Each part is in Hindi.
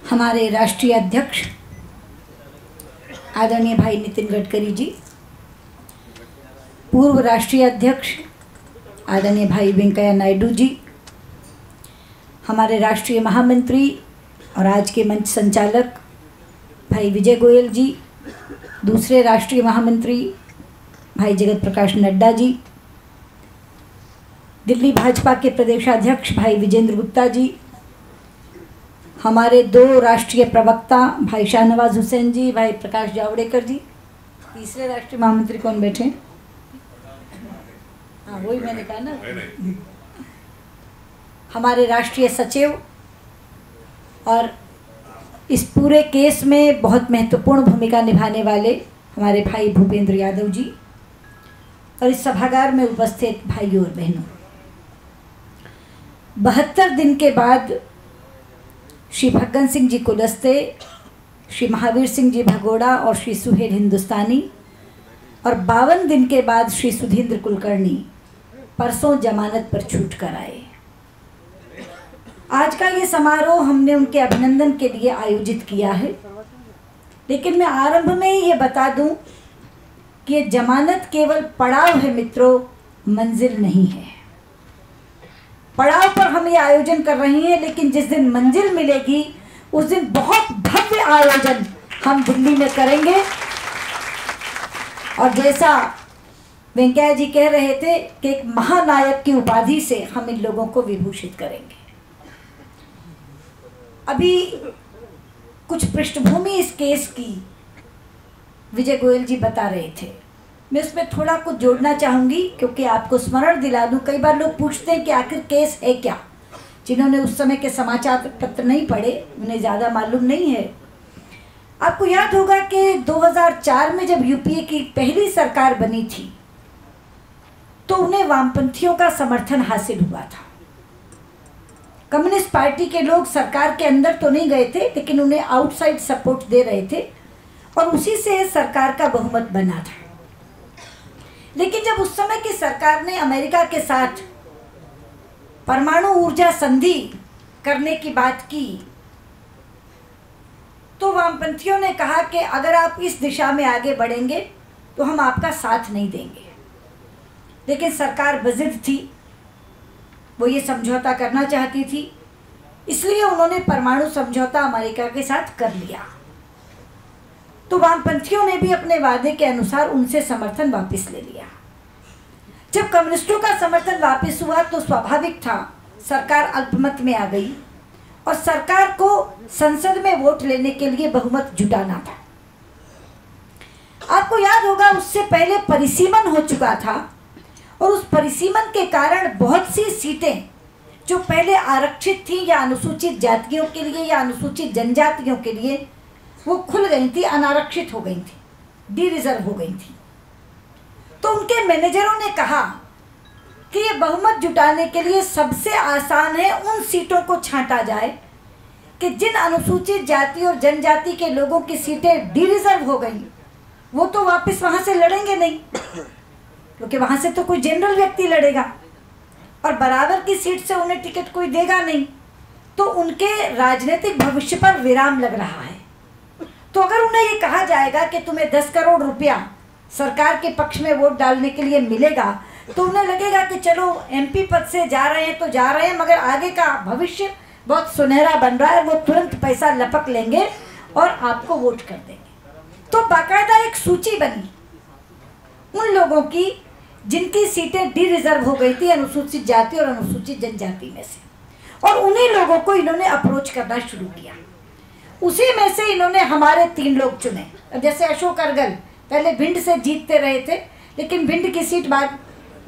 हमारे राष्ट्रीय अध्यक्ष आदरणीय भाई नितिन गडकरी जी, पूर्व राष्ट्रीय अध्यक्ष आदरणीय भाई वेंकैया नायडू जी, हमारे राष्ट्रीय महामंत्री और आज के मंच संचालक भाई विजय गोयल जी, दूसरे राष्ट्रीय महामंत्री भाई जगत प्रकाश नड्डा जी, दिल्ली भाजपा के प्रदेशाध्यक्ष भाई विजेंद्र गुप्ता जी, हमारे दो राष्ट्रीय प्रवक्ता भाई शाहनवाज हुसैन जी, भाई प्रकाश जावड़ेकर जी, तीसरे राष्ट्रीय महामंत्री कौन बैठे? हाँ, वही मैंने कहा ना। हमारे राष्ट्रीय सचिव और इस पूरे केस में बहुत महत्वपूर्ण भूमिका निभाने वाले हमारे भाई भूपेंद्र यादव जी और इस सभागार में उपस्थित भाइयों और बहनों, 72 दिन के बाद श्री भगत सिंह जी कुलस्ते, श्री महावीर सिंह जी भगोड़ा और श्री सुहेल हिंदुस्तानी और 52 दिन के बाद श्री सुधींद्र कुलकर्णी परसों जमानत पर छूट कर आए। आज का ये समारोह हमने उनके अभिनंदन के लिए आयोजित किया है, लेकिन मैं आरंभ में ही ये बता दूं कि ये जमानत केवल पड़ाव है मित्रों, मंजिल नहीं है। पड़ाव पर हम ये आयोजन कर रहे हैं, लेकिन जिस दिन मंजिल मिलेगी उस दिन बहुत भव्य आयोजन हम दिल्ली में करेंगे। और जैसा वेंकैया जी कह रहे थे कि एक महानायक की उपाधि से हम इन लोगों को विभूषित करेंगे। अभी कुछ पृष्ठभूमि इस केस की विजय गोयल जी बता रहे थे, मैं उसमें थोड़ा कुछ जोड़ना चाहूँगी क्योंकि आपको स्मरण दिला दूँ। कई बार लोग पूछते हैं कि आखिर केस है क्या। जिन्होंने उस समय के समाचार पत्र नहीं पढ़े उन्हें ज़्यादा मालूम नहीं है। आपको याद होगा कि 2004 में जब यूपीए की पहली सरकार बनी थी तो उन्हें वामपंथियों का समर्थन हासिल हुआ था। कम्युनिस्ट पार्टी के लोग सरकार के अंदर तो नहीं गए थे, लेकिन उन्हें आउटसाइड सपोर्ट दे रहे थे और उसी से सरकार का बहुमत बना था। लेकिन जब उस समय की सरकार ने अमेरिका के साथ परमाणु ऊर्जा संधि करने की बात की तो वामपंथियों ने कहा कि अगर आप इस दिशा में आगे बढ़ेंगे तो हम आपका साथ नहीं देंगे। लेकिन सरकार बज़िद थी, वो ये समझौता करना चाहती थी, इसलिए उन्होंने परमाणु समझौता अमेरिका के साथ कर लिया। तो वामपंथियों ने भी अपने वादे के अनुसार उनसे समर्थन वापस ले लिया। जब कम्युनिस्टों का समर्थन वापस हुआ तो स्वाभाविक था सरकार अल्पमत में आ गई और सरकार को संसद में वोट लेने के लिए बहुमत जुटाना था। आपको याद होगा उससे पहले परिसीमन हो चुका था और उस परिसीमन के कारण बहुत सी सीटें जो पहले आरक्षित थी या अनुसूचित जातियों के लिए या अनुसूचित जनजातियों के लिए वो खुल गई थी, अनारक्षित हो गई थी, डी रिजर्व हो गई थी। तो उनके मैनेजरों ने कहा कि ये बहुमत जुटाने के लिए सबसे आसान है उन सीटों को छांटा जाए कि जिन अनुसूचित जाति और जनजाति के लोगों की सीटें डी रिजर्व हो गई वो तो वापस वहाँ से लड़ेंगे नहीं, क्योंकि वहाँ से तो कोई जनरल व्यक्ति लड़ेगा और बराबर की सीट से उन्हें टिकट कोई देगा नहीं, तो उनके राजनीतिक भविष्य पर विराम लग रहा है। तो अगर उन्हें ये कहा जाएगा कि तुम्हें 10 करोड़ रुपया सरकार के पक्ष में वोट डालने के लिए मिलेगा तो उन्हें लगेगा कि चलो एमपी पद से जा रहे हैं तो जा रहे हैं, मगर आगे का भविष्य बहुत सुनहरा बन रहा है, वो तुरंत पैसा लपक लेंगे और आपको वोट कर देंगे। तो बाकायदा एक सूची बनी उन लोगों की जिनकी सीटें डी रिजर्व हो गई थी अनुसूचित जाति और अनुसूचित जनजाति में से, और उन्हीं लोगों को इन्होंने अप्रोच करना शुरू किया। उसी में से इन्होंने हमारे 3 लोग चुने। जैसे अशोक अरगल पहले भिंड से जीतते रहे थे, लेकिन भिंड की सीट बाद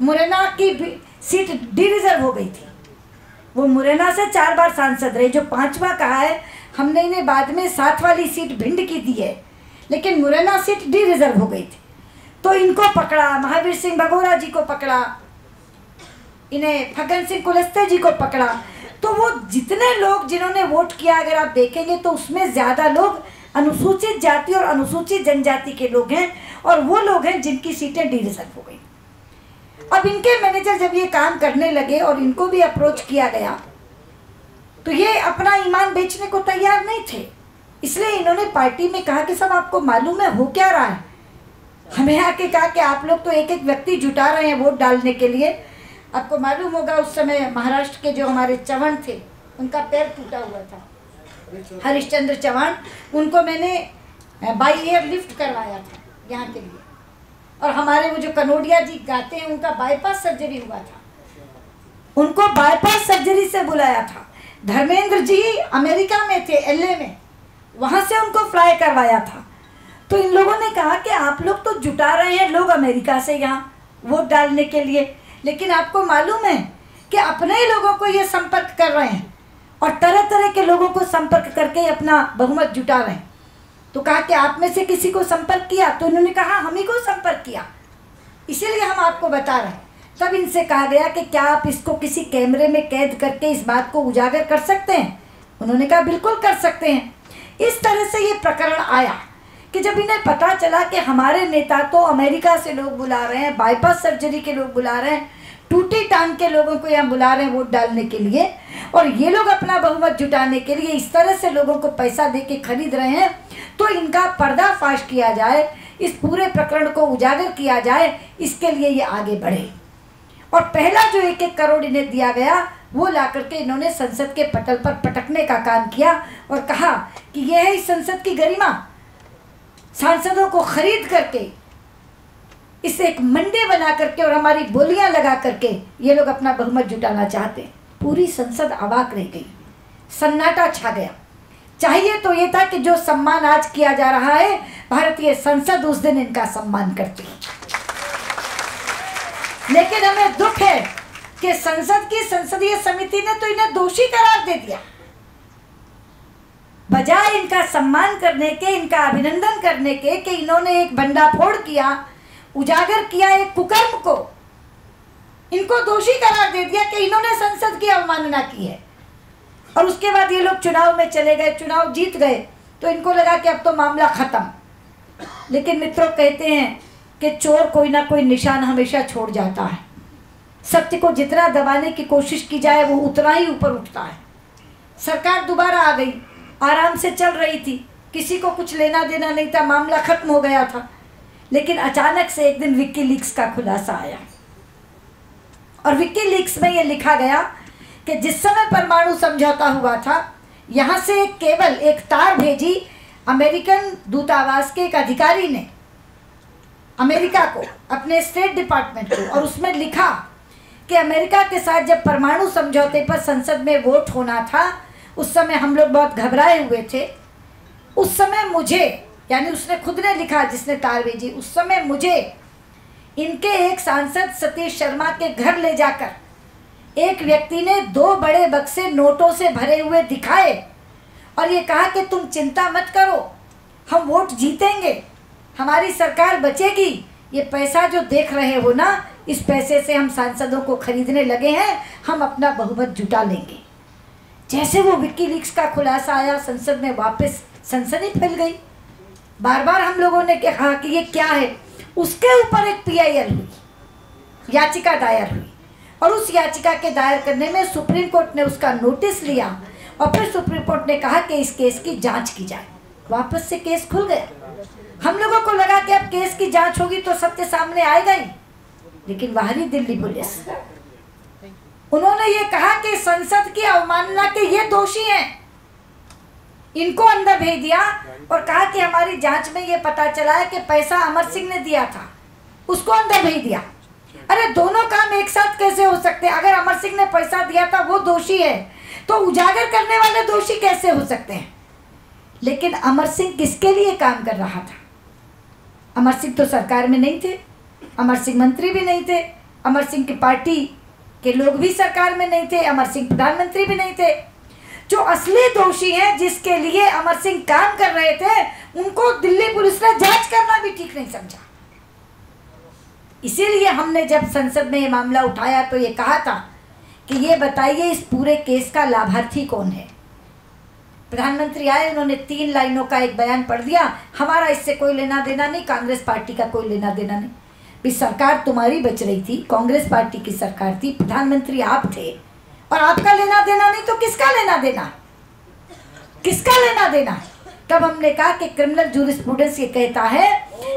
मुरैना की सीट डी रिजर्व हो गई थी। वो मुरैना से 4 बार सांसद रहे। जो 5वां कहा है हमने इन्हें बाद में 7 वाली सीट भिंड की दी है, लेकिन मुरैना सीट डी रिजर्व हो गई थी। तो इनको पकड़ा, महावीर सिंह भगोड़ा जी को पकड़ा, इन्हें भगत सिंह कुलस्ते जी को पकड़ा। तो वो जितने लोग जिन्होंने वोट किया अगर आप देखेंगे तो उसमें ज़्यादा लोग अनुसूचित जाति और अनुसूचित जनजाति के लोग हैं, और वो लोग हैं जिनकी सीटें डी रिजर्व हो गई। अब इनके मैनेजर जब ये काम करने लगे और इनको भी अप्रोच किया गया तो ये अपना ईमान बेचने को तैयार नहीं थे। इसलिए इन्होंने पार्टी में कहा कि सब आपको मालूम है हो क्या रहा है। हमें आके कहा कि आप लोग तो एक एक व्यक्ति जुटा रहे हैं वोट डालने के लिए। आपको मालूम होगा उस समय महाराष्ट्र के जो हमारे चव्हाण थे उनका पैर टूटा हुआ था, हरिश्चंद्र चव्हाण, उनको मैंने बाई एयर लिफ्ट करवाया था यहाँ के लिए। और हमारे वो जो कनोडिया जी गाते हैं उनका बाईपास सर्जरी हुआ था, उनको बाईपास सर्जरी से बुलाया था। धर्मेंद्र जी अमेरिका में थे, LA में, वहाँ से उनको फ्लाई करवाया था। तो इन लोगों ने कहा कि आप लोग तो जुटा रहे हैं लोग अमेरिका से यहाँ वोट डालने के लिए, लेकिन आपको मालूम है कि अपने ही लोगों को ये संपर्क कर रहे हैं और तरह तरह के लोगों को संपर्क करके अपना बहुमत जुटा रहे हैं। तो कहा कि आप में से किसी को संपर्क किया? तो उन्होंने कहा हम ही को संपर्क किया, इसीलिए हम आपको बता रहे हैं। तब इनसे कहा गया कि क्या आप इसको किसी कैमरे में कैद करके इस बात को उजागर कर सकते हैं? उन्होंने कहा बिल्कुल कर सकते हैं। इस तरह से ये प्रकरण आया कि जब इन्हें पता चला कि हमारे नेता तो अमेरिका से लोग बुला रहे हैं, बाईपास सर्जरी के लोग बुला रहे हैं, टूटी टांग के लोगों को यहाँ बुला रहे हैं वोट डालने के लिए, और ये लोग अपना बहुमत जुटाने के लिए इस तरह से लोगों को पैसा दे के खरीद रहे हैं, तो इनका पर्दाफाश किया जाए, इस पूरे प्रकरण को उजागर किया जाए, इसके लिए ये आगे बढ़े। और पहला जो 1-1 करोड़ इन्हें दिया गया वो ला करके इन्होंने संसद के पटल पर पटकने का काम किया और कहा कि यह है इस संसद की गरिमा। सांसदों को खरीद करके इसे एक मंडी बना करके और हमारी बोलियां लगा करके ये लोग अपना बहुमत जुटाना चाहते हैं। पूरी संसद अवाक रह गई, सन्नाटा छा गया। चाहिए तो ये था कि जो सम्मान आज किया जा रहा है भारतीय संसद उस दिन इनका सम्मान करती, लेकिन हमें दुख है कि संसद की संसदीय समिति ने तो इन्हें दोषी करार दे दिया। बजाय इनका सम्मान करने के, इनका अभिनंदन करने के कि इन्होंने एक भंडाफोड़ किया, उजागर किया एक कुकर्म को, इनको दोषी करार दे दिया कि इन्होंने संसद की अवमानना की है। और उसके बाद ये लोग चुनाव में चले गए, चुनाव जीत गए, तो इनको लगा कि अब तो मामला खत्म। लेकिन मित्रों कहते हैं कि चोर कोई ना कोई निशान हमेशा छोड़ जाता है। सत्य को जितना दबाने की कोशिश की जाए वो उतना ही ऊपर उठता है। सरकार दोबारा आ गई, आराम से चल रही थी, किसी को कुछ लेना देना नहीं था, मामला खत्म हो गया था। लेकिन अचानक से एक दिन विकीलीक्स का खुलासा आया और विकीलीक्स में ये लिखा गया कि जिस समय परमाणु समझौता हुआ था, यहाँ से केवल एक तार भेजी अमेरिकन दूतावास के एक अधिकारी ने अमेरिका को, अपने स्टेट डिपार्टमेंट को, और उसमें लिखा कि अमेरिका के साथ जब परमाणु समझौते पर संसद में वोट होना था उस समय हम लोग बहुत घबराए हुए थे। उस समय मुझे, यानी उसने खुद ने लिखा जिसने तार भेजी, उस समय मुझे इनके एक सांसद सतीश शर्मा के घर ले जाकर एक व्यक्ति ने 2 बड़े बक्से नोटों से भरे हुए दिखाए और ये कहा कि तुम चिंता मत करो, हम वोट जीतेंगे, हमारी सरकार बचेगी, ये पैसा जो देख रहे हो ना, इस पैसे से हम सांसदों को खरीदने लगे हैं, हम अपना बहुमत जुटा लेंगे। जैसे वो विकीलीक्स का खुलासा आया, संसद में वापस सनसनी फैल गई। बार बार हम लोगों ने कहा कि ये क्या है। उसके ऊपर एक PIL हुई, याचिका दायर हुई, और उस याचिका के दायर करने में सुप्रीम कोर्ट ने उसका नोटिस लिया और फिर सुप्रीम कोर्ट ने कहा कि इस केस की जांच की जाए। वापस से केस खुल गया। हम लोगों को लगा कि अब केस की जांच होगी तो सत्य सामने आएगा ही, लेकिन बाहरी दिल्ली पुलिस, उन्होंने ये कहा कि संसद की अवमानना के ये दोषी हैं, इनको अंदर भेज दिया और कहा कि हमारी जांच में ये पता चला है कि पैसा अमर सिंह ने दिया था, उसको अंदर भेज दिया। अरे दोनों काम एक साथ कैसे हो सकते हैं? अगर अमर सिंह ने पैसा दिया था वो दोषी है, तो उजागर करने वाले दोषी कैसे हो सकते हैं? लेकिन अमर सिंह किसके लिए काम कर रहा था? अमर सिंह तो सरकार में नहीं थे, अमर सिंह मंत्री भी नहीं थे, अमर सिंह की पार्टी के लोग भी सरकार में नहीं थे, अमर सिंह प्रधानमंत्री भी नहीं थे। जो असली दोषी हैं, जिसके लिए अमर सिंह काम कर रहे थे, उनको दिल्ली पुलिस ने जांच करना भी ठीक नहीं समझा। इसीलिए हमने जब संसद में ये मामला उठाया तो ये कहा था कि ये बताइए इस पूरे केस का लाभार्थी कौन है। प्रधानमंत्री आए, उन्होंने 3 लाइनों का एक बयान पढ़ दिया, हमारा इससे कोई लेना देना नहीं, कांग्रेस पार्टी का कोई लेना देना नहीं। भी सरकार तुम्हारी बच रही थी, कांग्रेस पार्टी की सरकार थी, प्रधानमंत्री आप थे, और आपका लेना देना नहीं तो किसका लेना देना, किसका लेना देना। तब हमने कहा कि क्रिमिनल जूरिस्प्रूडेंस ये कहता है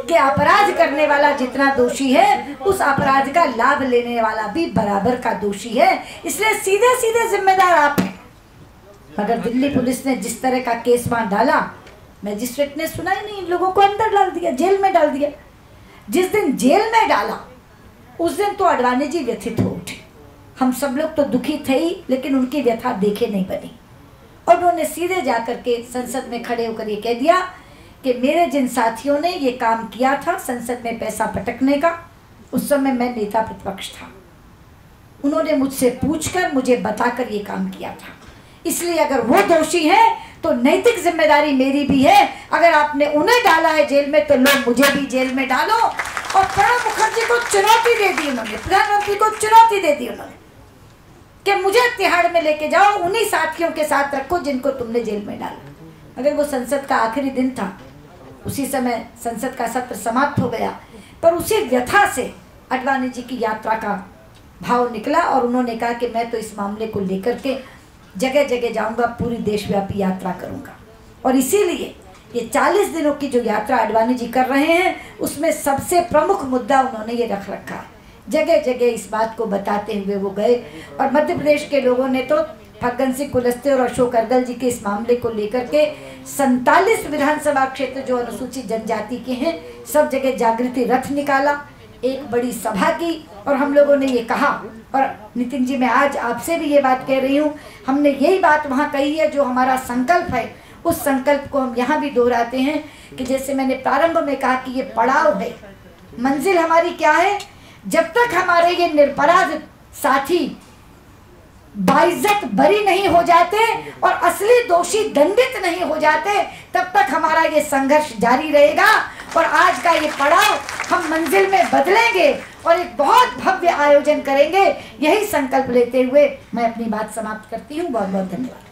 कि अपराध करने वाला जितना दोषी है उस अपराध का लाभ लेने वाला भी बराबर का दोषी है, इसलिए सीधे सीधे जिम्मेदार आप हैं। मगर दिल्ली पुलिस ने जिस तरह का केस वहां डाला, मैजिस्ट्रेट ने सुना ही नहीं, इन लोगों को अंदर डाल दिया, जेल में डाल दिया। जिस दिन जेल में डाला उस दिन तो अडवाणी जी व्यथित हो उठे। हम सब लोग तो दुखी थे ही, लेकिन उनकी व्यथा देखे नहीं बनी। और उन्होंने सीधे जाकर के संसद में खड़े होकर ये कह दिया कि मेरे जिन साथियों ने ये काम किया था संसद में पैसा पटकने का, उस समय मैं नेता प्रतिपक्ष था, उन्होंने मुझसे पूछकर मुझे बताकर ये काम किया था, इसलिए अगर वो दोषी हैं तो नैतिक जिम्मेदारी मेरी भी है। अगर आपने उन्हें डाला है जेल में तो लो मुझे भी जेल में डालो। और प्रणब मुखर्जी को चुनौती दे दी उन्होंने, प्रधानमंत्री को चुनौती दे दी उन्होंने कि मुझे तिहाड़ में लेके जाओ, उन्हीं साथियों के साथ रखो जिनको तुमने जेल में डाला। अगर वो संसद का आखिरी दिन था, उसी समय संसद का सत्र समाप्त हो गया, पर उसी व्यथा से अडवाणी जी की यात्रा का भाव निकला और उन्होंने कहा कि मैं तो इस मामले को लेकर के जगह जगह जाऊंगा, पूरी देशव्यापी यात्रा करूंगा। और इसीलिए ये 40 दिनों की जो यात्रा अडवाणी जी कर रहे हैं उसमें सबसे प्रमुख मुद्दा उन्होंने ये रख रखा है। जगह जगह इस बात को बताते हुए वो गए और मध्य प्रदेश के लोगों ने तो फग्गन सिंह कुलस्ते और अशोक अर्गल जी के इस मामले को लेकर के 47 विधानसभा क्षेत्र जो अनुसूचित जनजाति के हैं सब जगह जागृति रथ निकाला, एक बड़ी सभा की और हम लोगों ने ये कहा। और नितिन जी मैं आज आपसे भी ये बात कह रही हूँ, हमने यही बात वहाँ कही है, जो हमारा संकल्प है उस संकल्प को हम यहाँ भी दोहराते हैं कि जैसे मैंने प्रारंभ में कहा कि ये पड़ाव है, मंजिल हमारी क्या है, जब तक हमारे ये निरपराध साथी बाइज्जत बरी नहीं हो जाते और असली दोषी दंडित नहीं हो जाते तब तक हमारा ये संघर्ष जारी रहेगा। और आज का ये पड़ाव हम मंजिल में बदलेंगे और एक बहुत भव्य आयोजन करेंगे, यही संकल्प लेते हुए मैं अपनी बात समाप्त करती हूँ। बहुत बहुत धन्यवाद।